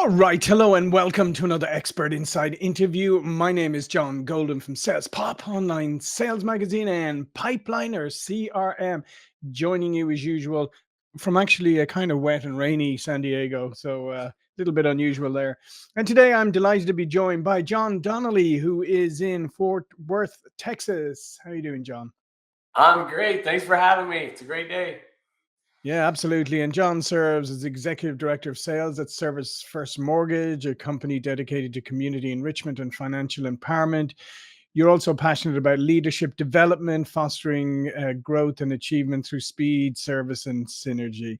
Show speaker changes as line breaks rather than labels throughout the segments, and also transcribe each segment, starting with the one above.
All right, hello and welcome to another Expert Inside interview. My name is John Golden from Sales Pop Online Sales Magazine and Pipeliner CRM, joining you as usual from actually a kind of wet and rainy San Diego, so a little bit unusual there. And today I'm delighted to be joined by John Donnelly, who is in Fort Worth, Texas. How are you doing, John?
I'm great. Thanks for having me. It's a great day.
Yeah, absolutely. And John serves as Executive Director of Sales at Service First Mortgage, a company dedicated to community enrichment and financial empowerment. You're also passionate about leadership development, fostering growth and achievement through speed, service, and synergy.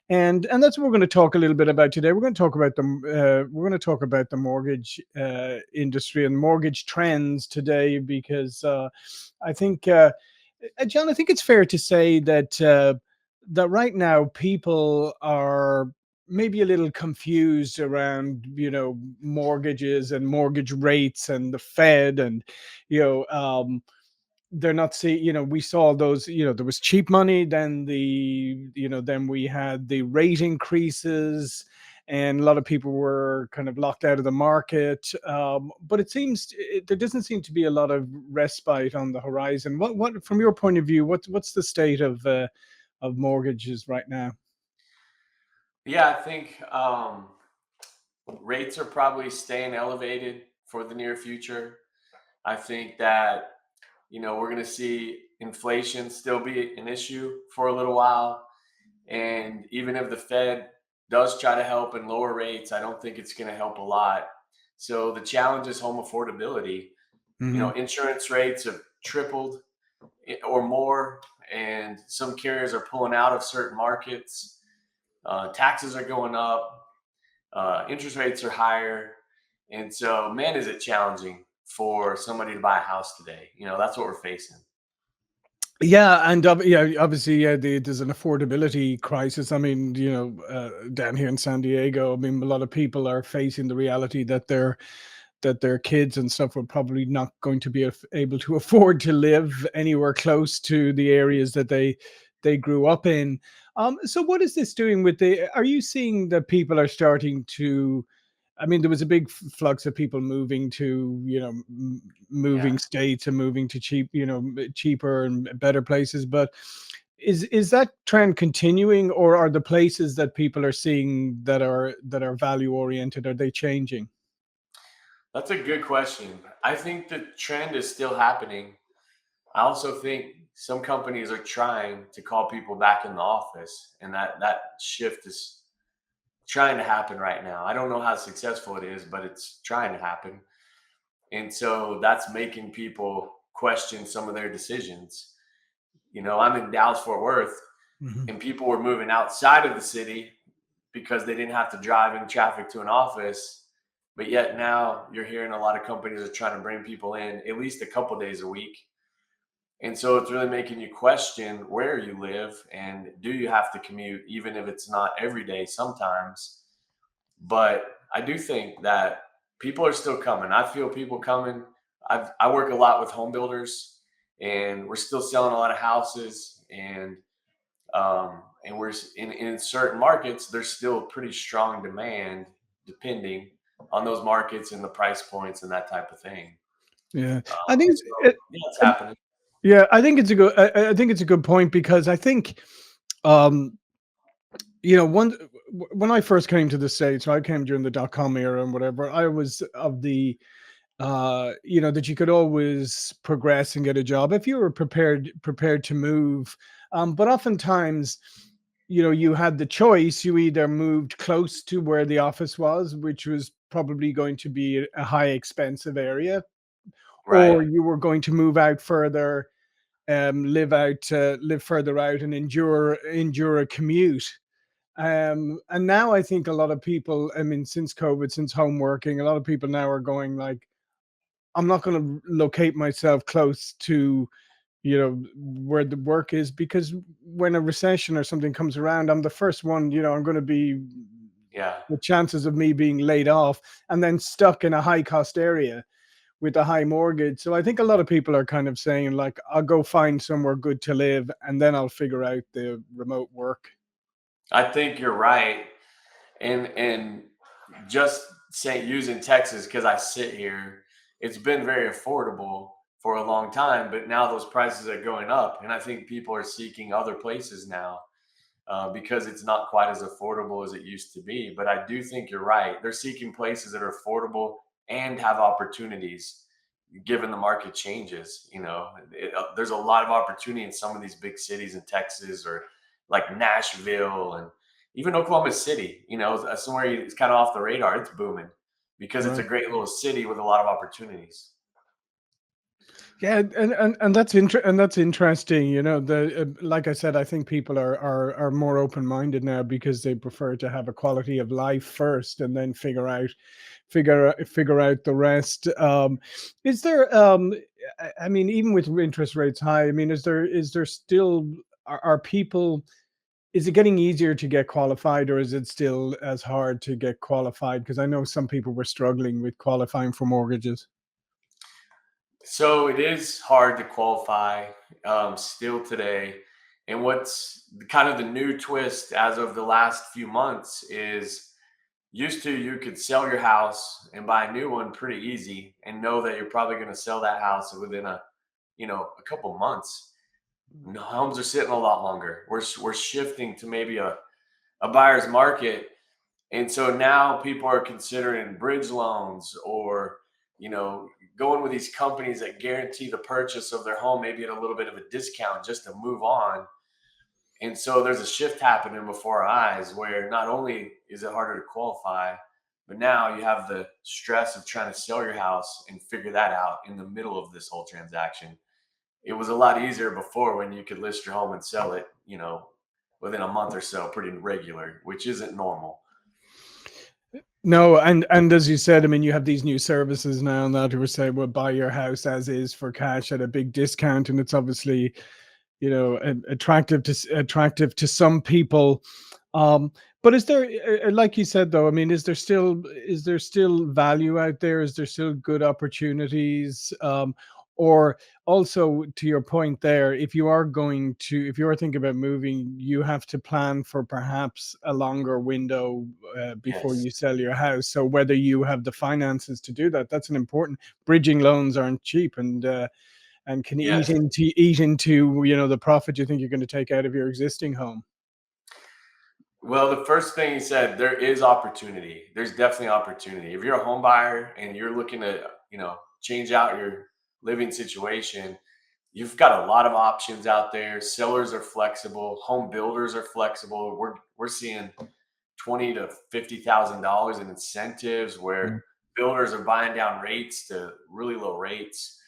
And that's what we're going to talk a little bit about today. We're going to talk about the mortgage industry and mortgage trends today because I think. John, I think it's fair to say that right now people are maybe a little confused around mortgages and mortgage rates and the Fed and you know they're not see we saw those, there was cheap money, then then we had the rate increases, and a lot of people were kind of locked out of the market. But there doesn't seem to be a lot of respite on the horizon. What from your point of view, what's the state of mortgages right now?
Yeah, I think rates are probably staying elevated for the near future. I think that, we're going to see inflation still be an issue for a little while. And even if the Fed does try to help and lower rates, I don't think it's going to help a lot. So the challenge is home affordability.
Hmm.
Insurance rates have tripled or more, and some carriers are pulling out of certain markets. Taxes are going up, interest rates are higher, and so man, is it challenging for somebody to buy a house today. That's what we're facing.
Yeah, and yeah, obviously, yeah, there's an affordability crisis. I mean, down here in San Diego, I mean, a lot of people are facing the reality that their kids and stuff are probably not going to be able to afford to live anywhere close to the areas that they grew up in. So what is this doing with are you seeing that people are starting to, I mean, there was a big flux of people moving to,
Yeah.
moving states and moving to cheaper and better places. But is that trend continuing, or are the places that people are seeing that are value oriented, are they changing?
That's a good question. I think the trend is still happening. I also think some companies are trying to call people back in the office, and that shift is trying to happen right now. I don't know how successful it is, but it's trying to happen. And so that's making people question some of their decisions. I'm in Dallas, Fort Worth,
Mhm.
and people were moving outside of the city because they didn't have to drive in traffic to an office. But yet now you're hearing a lot of companies are trying to bring people in at least a couple days a week. And so it's really making you question where you live and do you have to commute, even if it's not every day sometimes. But I do think that people are still coming. I feel people coming. I work a lot with home builders, and we're still selling a lot of houses, and we're in certain markets. There's still pretty strong demand, depending on those markets and the price points and that type of thing.
Yeah, I think
So yeah, it's happening.
yeah, I think it's a good. I think it's a good point because I think, um, one when I first came to the States, I came during the dot-com era and whatever. I was of the that you could always progress and get a job if you were prepared to move. But oftentimes, you had the choice. You either moved close to where the office was, which was probably going to be a high expensive area, or
Right.
you were going to move out further, live further out and endure a commute. And now I think a lot of people, I mean, since COVID, since home working, a lot of people now are going like, I'm not going to locate myself close to, where the work is, because when a recession or something comes around, I'm the first one, I'm going to be,
Yeah.
the chances of me being laid off and then stuck in a high cost area with a high mortgage. So I think a lot of people are kind of saying like, I'll go find somewhere good to live and then I'll figure out the remote work.
I think you're right. And just say using Texas because I sit here, it's been very affordable for a long time, but now those prices are going up, and I think people are seeking other places now because it's not quite as affordable as it used to be. But I do think you're right; they're seeking places that are affordable and have opportunities, given the market changes. There's a lot of opportunity in some of these big cities in Texas or like Nashville and even Oklahoma City. Somewhere it's kind of off the radar. It's booming because it's a
Right.
great little city with a lot of opportunities.
Yeah, and that's interesting. The like I said, I think people are more open minded now because they prefer to have a quality of life first, and then figure out the rest. Is there? I mean, even with interest rates high, I mean, is there still are people? Is it getting easier to get qualified, or is it still as hard to get qualified? Because I know some people were struggling with qualifying for mortgages.
So it is hard to qualify still today. And what's kind of the new twist as of the last few months is used to you could sell your house and buy a new one pretty easy and know that you're probably going to sell that house within a couple months. No, homes are sitting a lot longer. We're shifting to maybe a buyer's market, and so now people are considering bridge loans or, you know, going with these companies that guarantee the purchase of their home, maybe at a little bit of a discount just to move on. And so there's a shift happening before our eyes where not only is it harder to qualify, but now you have the stress of trying to sell your house and figure that out in the middle of this whole transaction. It was a lot easier before when you could list your home and sell it, within a month or so, pretty regular, which isn't normal.
No, and as you said, I mean, you have these new services now that who say, "Well, buy your house as is for cash at a big discount," and it's obviously, attractive to some people. Um, but is there, like you said, though? I mean, is there still value out there? Is there still good opportunities? Or also to your point there, if you are thinking about moving, you have to plan for perhaps a longer window before
Yes.
you sell your house. So whether you have the finances to do that, that's an important. Bridging loans aren't cheap, and can eat
Yes.
into the profit you think you're going to take out of your existing home.
Well, the first thing you said, there is opportunity. There's definitely opportunity. If you're a home buyer and you're looking to, change out your living situation, you've got a lot of options out there. Sellers are flexible, home builders are flexible. We're seeing 20 to 50,000 dollars in incentives where
Mm.
builders are buying down rates to really low rates.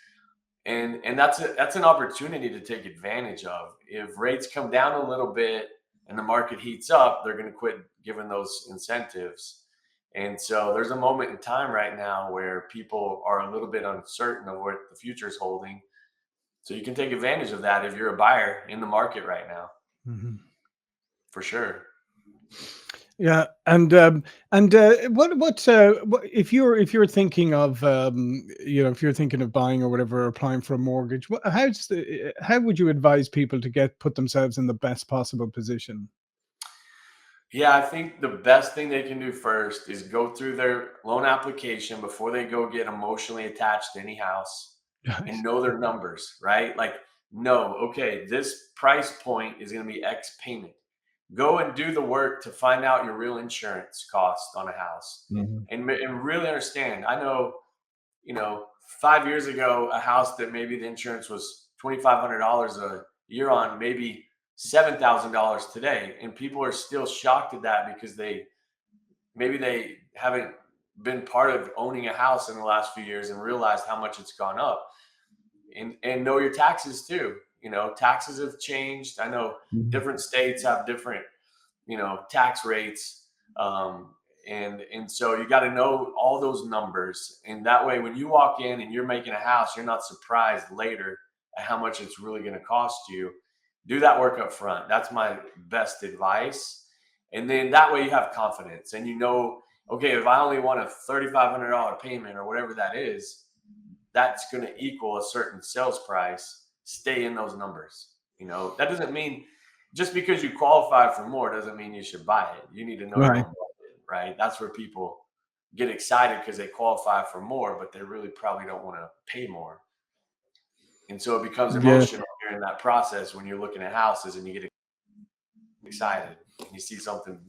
And that's an opportunity to take advantage of. If rates come down a little bit and the market heats up, they're going to quit giving those incentives. And so there's a moment in time right now where people are a little bit uncertain of what the future is holding. So you can take advantage of that if you're a buyer in the market right now,
Mhm.
for sure.
Yeah, what if you're thinking of if you're thinking of buying or whatever, or applying for a mortgage, how would you advise people to put themselves in the best possible position?
Yeah, I think the best thing they can do first is go through their loan application before they go get emotionally attached to any house and know their numbers, right? Like, no, okay, this price point is going to be X payment. Go and do the work to find out your real insurance cost on a house
Mhm.
and really understand. I know, 5 years ago, a house that maybe the insurance was $2,500 a year on, maybe $7,000 today, and people are still shocked at that because they haven't been part of owning a house in the last few years and realized how much it's gone up. And know your taxes too. Taxes have changed. I know
Mhm.
different states have different tax rates, and so you got to know all those numbers, and that way when you walk in and you're making a house, you're not surprised later at how much it's really going to cost you. Do that work up front. That's my best advice. And then that way you have confidence and okay, if I only want a $3,500 payment or whatever that is, that's going to equal a certain sales price. Stay in those numbers. That doesn't mean just because you qualify for more doesn't mean you should buy it. You need to know your own
Right.
budget, right? That's where people get excited because they qualify for more, but they really probably don't want to pay more. And so it becomes
Yeah.
emotional during that process when you're looking at houses and you get excited and you see something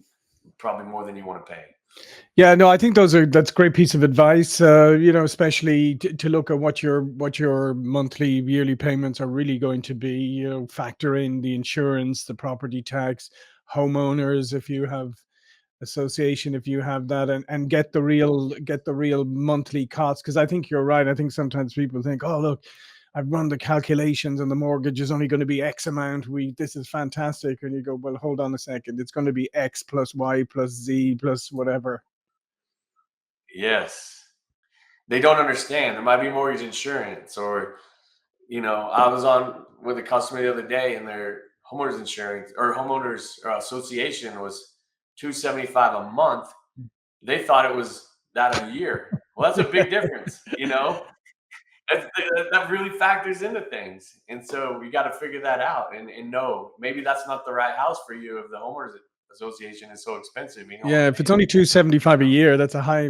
probably more than you want to pay.
Yeah, no, I think that's a great piece of advice. Especially to look at what your monthly, yearly payments are really going to be. Factor in the insurance, the property tax, homeowners if you have association, if you have that, and get the real monthly costs. Because I think you're right. I think sometimes people think, oh look, I've run the calculations and the mortgage is only going to be X amount. This is fantastic. And you go, well, hold on a second. It's going to be X plus Y plus Z plus whatever.
Yes. They don't understand. There might be mortgage insurance, or, I was on with a customer the other day and their homeowners insurance or homeowners association was 275 a month. They thought it was that a year. Well, that's a big difference. That really factors into things. And so we got to figure that out and know maybe that's not the right house for you if the homeowners association is so expensive. You don't want
Yeah,
to
if
pay
it's
it.
only 275 a
You know?
year, that's a high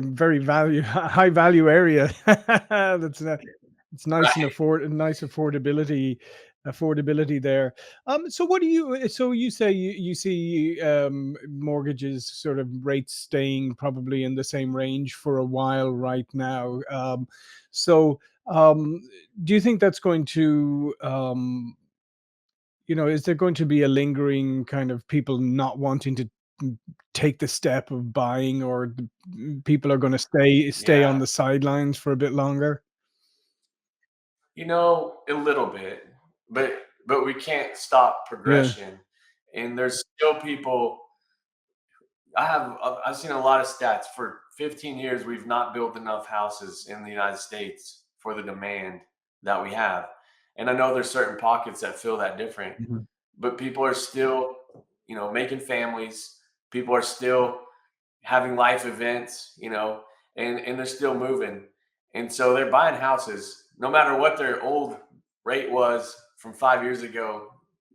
value area. It's nice and
Right.
nice affordability there. So you say you see mortgages sort of rates staying probably in the same range for a while right now. So um, do you think that's going to is there going to be a lingering kind of people not wanting to mm, take the step of buying, or people are going to stay on
Yeah.
the sidelines for a bit longer?
A little bit, but we can't stop
Yeah.
progression. And there's still people. I've seen a lot of stats. For 15 years, we've not built enough houses in the United States for the demand that we have. And I know there's certain pockets that feel that different,
Mhm.
but people are still, making families. People are still having life events, and they're still moving. And so they're buying houses no matter what their old rate was from 5 years ago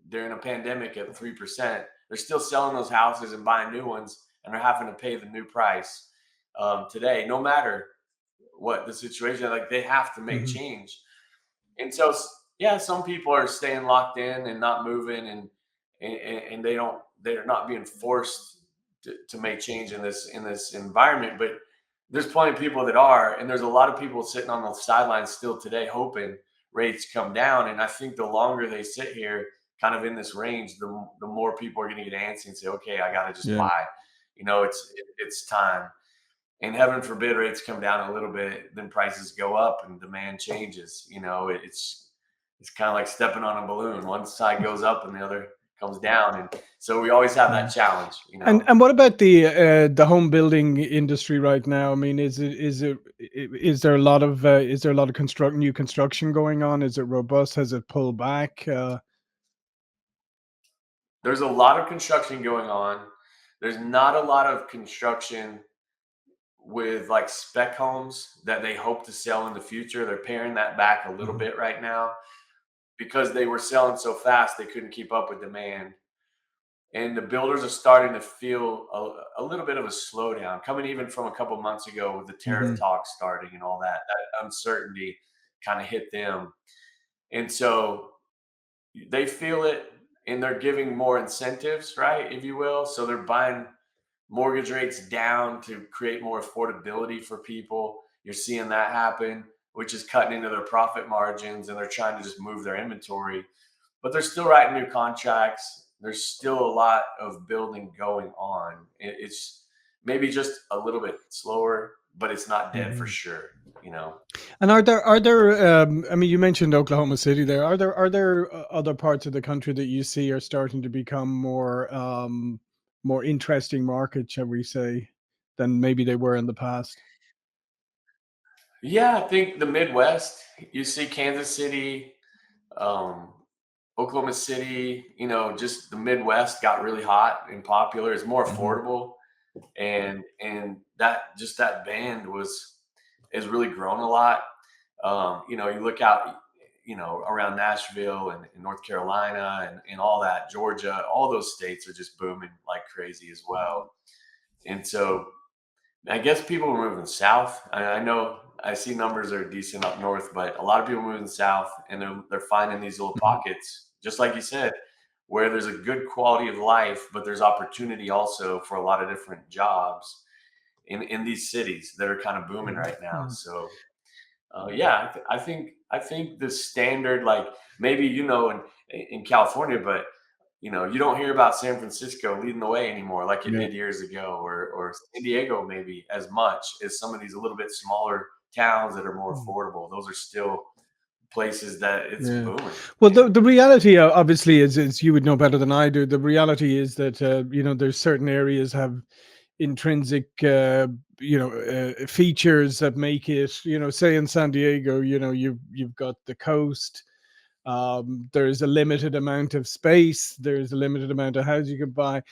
during a pandemic at 3%. They're still selling those houses and buying new ones, and they're having to pay the new price today, no matter what the situation. Like they have to make
Mhm.
change. And so, yeah, some people are staying locked in and not moving, and they're not being forced to make change in this environment. But there's plenty of people that are, and there's a lot of people sitting on the sidelines still today, hoping rates come down. And I think the longer they sit here, kind of in this range, the more people are going to get antsy and say, okay, I got to just
Yeah.
buy. It's time. And heaven forbid rates come down a little bit, then prices go up and demand changes. It's kind of like stepping on a balloon. One side goes up and the other comes down, and so we always have
Yeah.
that challenge.
And what about the home building industry right now? I mean, is there a lot of new construction going on? Is it robust? Has it pulled back?
There's a lot of construction going on. There's not a lot of construction with like spec homes that they hope to sell in the future. They're paring that back a little
Mhm.
bit right now because they were selling so fast they couldn't keep up with demand. And the builders are starting to feel a little bit of a slowdown coming even from a couple months ago with the tariff
Mhm.
talks starting and all that uncertainty kind of hit them. And so they feel it, and they're giving more incentives, right, if you will. So they're buying mortgage rates down to create more affordability for people. You're seeing that happen, which is cutting into their profit margins, and they're trying to just move their inventory. But they're still writing new contracts. There's still a lot of building going on. It's maybe just a little bit slower, but it's not dead for
Mhm.
sure. You know,
And are there, I mean, you mentioned Oklahoma City there. Are there other parts of the country that you see are starting to become more interesting markets, shall we say, than maybe they were in the past?
yeah, I think the Midwest. You see Kansas City, um, Oklahoma City. Just the Midwest got really hot and popular. It's more
Mhm.
affordable, and that band has really grown a lot. You look out, around Nashville and North Carolina and all that, Georgia, all those states are just booming like crazy as well. And so I guess people are moving south. I know I see numbers are decent up north, but a lot of people moving south, and they're finding these little
Mhm.
pockets, just like you said, where there's a good quality of life, but there's opportunity also for a lot of different jobs in these cities that are kind of booming
Mhm.
right now.
Yeah.
So yeah, I think the standard, like maybe in California, but you don't hear about San Francisco leading the way anymore like it
Yeah.
did years ago, or San Diego maybe as much as some of these a little bit smaller towns that are more
Mhm.
affordable. Those are still places that it's
Yeah.
booming.
Well,
And
the reality obviously is you would know better than I do. The reality is that there's certain areas have intrinsic features that make it, say in San Diego, you've got the coast. There's a limited amount of space. There's a limited amount of house you can buy.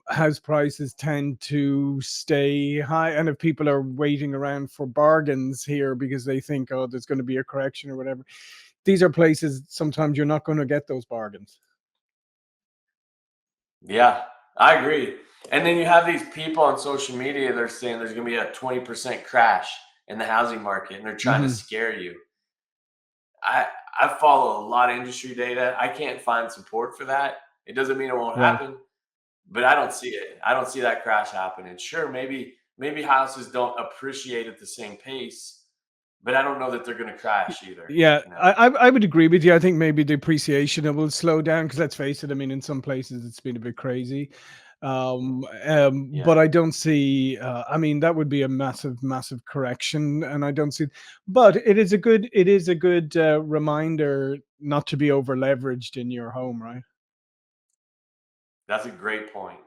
House prices tend to stay high, and if people are waiting around for bargains here because they think, oh, there's going to be a correction or whatever, these are places sometimes you're not going to get those bargains.
yeah, I agree. And then you have these people on social media, they're saying there's going to be a 20% crash in the housing market, and they're trying to
Hmm.
scare you. I I follow a lot of industry data. I can't find support for that. It doesn't mean it won't
Right.
happen, but I don't see it. I don't see that crash happening. Sure, maybe houses don't appreciate at the same pace, but I don't know that they're going to crash either.
Yeah,
You
I,
know?
I I would agree with you. I think maybe the appreciation it will slow down because let's face it. I mean, in some places it's been a bit crazy,
Yeah,
but I don't see. I mean, that would be a massive, massive correction, and I don't see. But it is a good reminder not to be over leveraged in your home, right?
that's a great point.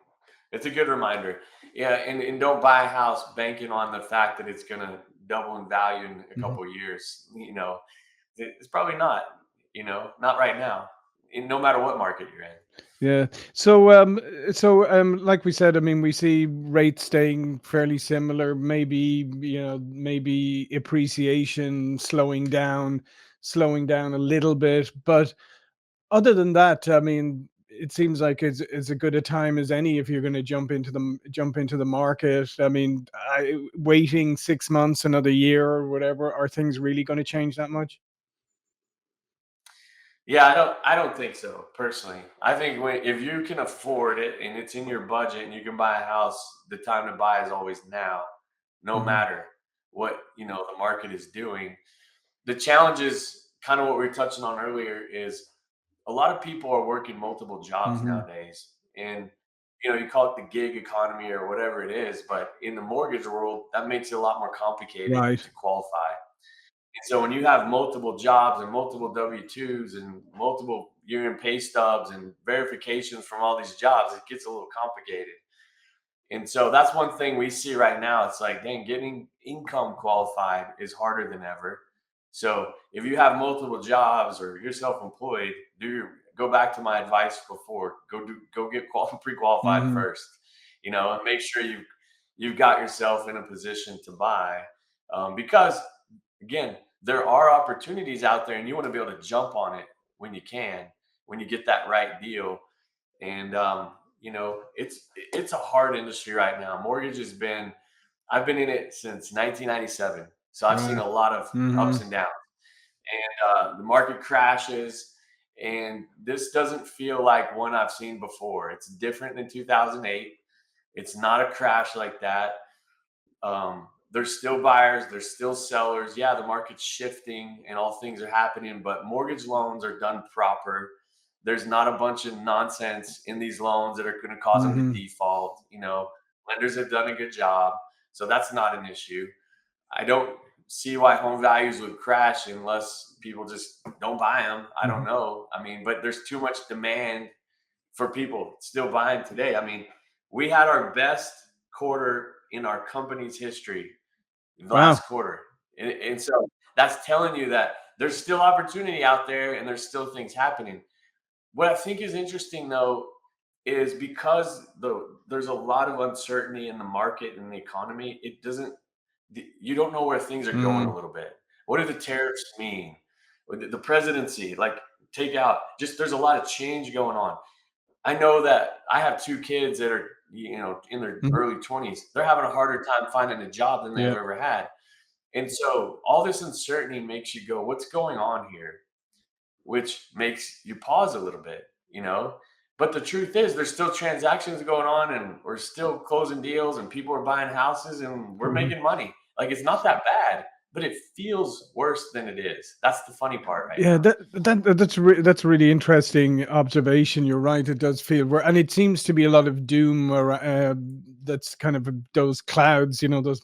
It's a good reminder. Yeah, and don't buy a house banking on the fact that it's going to double in value in a
Mhm.
couple of years. It's probably not. Not right now. No matter what market you're in.
Yeah. Like we said, I mean, we see rates staying fairly similar. Maybe appreciation slowing down a little bit. But other than that, I mean, it seems like it's a good a time as any if you're going to jump into the market. I mean, waiting 6 months, another year, or whatever, are things really going to change that much?
Yeah, I don't think so personally. I think if you can afford it and it's in your budget and you can buy a house, the time to buy is always now, no
Hmm.
matter what, the market is doing. The challenge is kind of what we were touching on earlier is a lot of people are working multiple jobs
Hmm.
nowadays. And you call it the gig economy or whatever it is, but in the mortgage world, that makes it a lot more complicated
Right.
to qualify. And so when you have multiple jobs and multiple W-2s and multiple union pay stubs and verifications from all these jobs, it gets a little complicated. And so that's one thing we see right now. It's like, dang, getting income qualified is harder than ever. So if you have multiple jobs or you're self-employed, go back to my advice before. Go get pre-qualified
Hmm.
first, and make sure you've got yourself in a position to buy. Because again, there are opportunities out there, and you want to be able to jump on it when you can, when you get that right deal. And it's a hard industry right now. Mortgage has been I've been in it since 1997, so I've seen
Right.
a lot of
Hmm.
ups and downs. And the market crashes, and this doesn't feel like one I've seen before. It's different than 2008. It's not a crash like that. There's still buyers, there's still sellers. Yeah, the market's shifting and all things are happening, but mortgage loans are done proper. There's not a bunch of nonsense in these loans that are going to cause them to
Hmm.
default. Lenders have done a good job, so that's not an issue. I don't see why home values would crash unless people just don't buy them. I don't
Hmm.
know. I mean, but there's too much demand for people still buying today. I mean, we had our best quarter in our company's history
Wow.
last quarter. And so that's telling you that there's still opportunity out there and there's still things happening. What I think is interesting though is because there's a lot of uncertainty in the market and the economy, you don't know where things are going a
Mm.
little bit. What do the tariffs mean? The presidency, like take out just there's a lot of change going on. I know that I have 2 kids that are, in their
Mhm.
early 20s. They're having a harder time finding a job than they've
Yeah.
ever had. And so all this uncertainty makes you go, "What's going on here?" Which makes you pause a little bit, you know? But the truth is there's still transactions going on and we're still closing deals and people are buying houses and we're
Mhm.
making money. Like it's not that bad, but it feels worse than it is. That's the funny part right
Yeah,
now.
that's a really interesting observation. You're right. It does feel where, and it seems to be a lot of doom, or that's kind of those clouds, those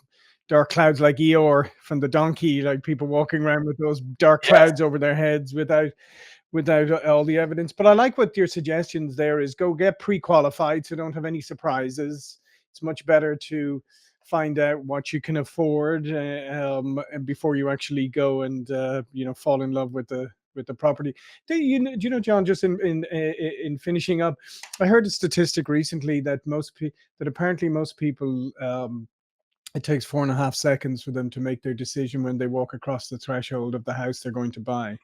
dark clouds like Eeyore from the donkey, like people walking around with those dark
Yes.
clouds over their heads without all the evidence. But I like what your suggestions there is: go get pre-qualified so don't have any surprises. It's much better to find out what you can afford, and before you actually go and fall in love with the property. Do you know, John? Just in finishing up, I heard a statistic recently that that apparently most people, it takes 4.5 seconds for them to make their decision when they walk across the threshold of the house they're going to buy.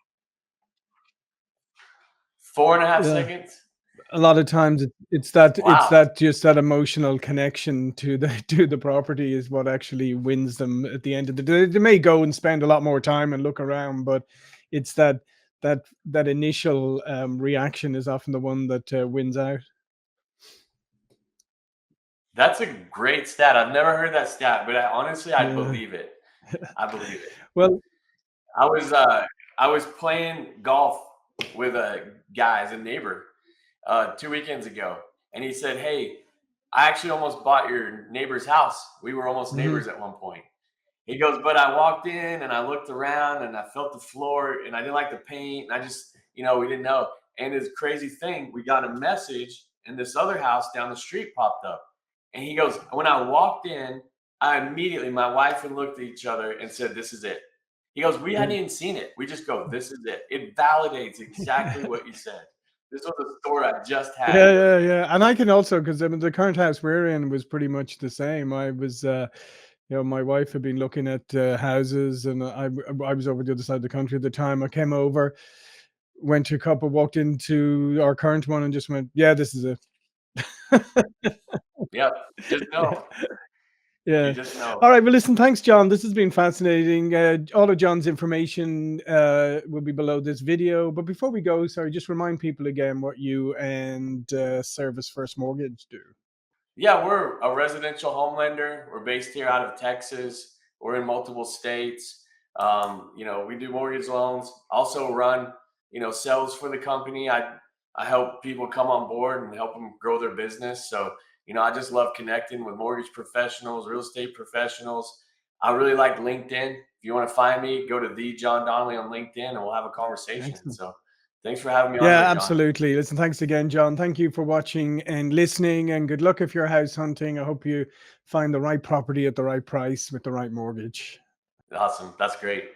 Four and a half
Yeah.
seconds.
A lot of times it's
Wow.
that just that emotional connection to the to the property is what actually wins them at the end of the day. They may go and spend a lot more time and look around, but it's that initial reaction is often the one that wins out.
That's a great stat. I've never heard that stat, but I
Yeah.
believe it. I believe it.
Well.
I was uh I was playing golf with a guy as a neighbor 2 weekends ago, and he said, "Hey, I actually almost bought your neighbor's house. We were almost
Mhm.
neighbors at one point." He goes, "But I walked in and I looked around and I felt the floor and I didn't like the paint. And I just, we didn't know." And this crazy thing, we got a message and this other house down the street popped up. And he goes, "When I walked in, I immediately, my wife and looked at each other and said, 'This is it.'" He goes, "We hadn't even seen it. We just go, 'This is it.' It validates exactly what you said. This was a store I just had."
Yeah, yeah, yeah. And I can also, because I mean, the current house we're in was pretty much the same. I was, my wife had been looking at houses, and I was over the other side of the country at the time. I came over, went to a couple, walked into our current one, and just went, "Yeah, this is it."
Yep. Just
Yeah.
know. You
Yeah.
just know.
All right. Well, listen, thanks, John. This has been fascinating. All of John's information will be below this video. But before we go, sorry, just remind people again what you and Service First Mortgage do.
Yeah, we're a residential home lender. We're based here out of Texas. We're in multiple states. We do mortgage loans. Also run, sales for the company. I help people come on board and help them grow their business. So, I just love connecting with mortgage professionals, real estate professionals. I really like LinkedIn. If you want to find me, go to the John Donnelly on LinkedIn and we'll have a conversation.
Excellent.
So, thanks for having me on here,
Yeah,
John.
absolutely. Listen, thanks again, John. Thank you for watching and listening, and good luck if you're house hunting. I hope you find the right property at the right price with the right mortgage.
Awesome. That's great.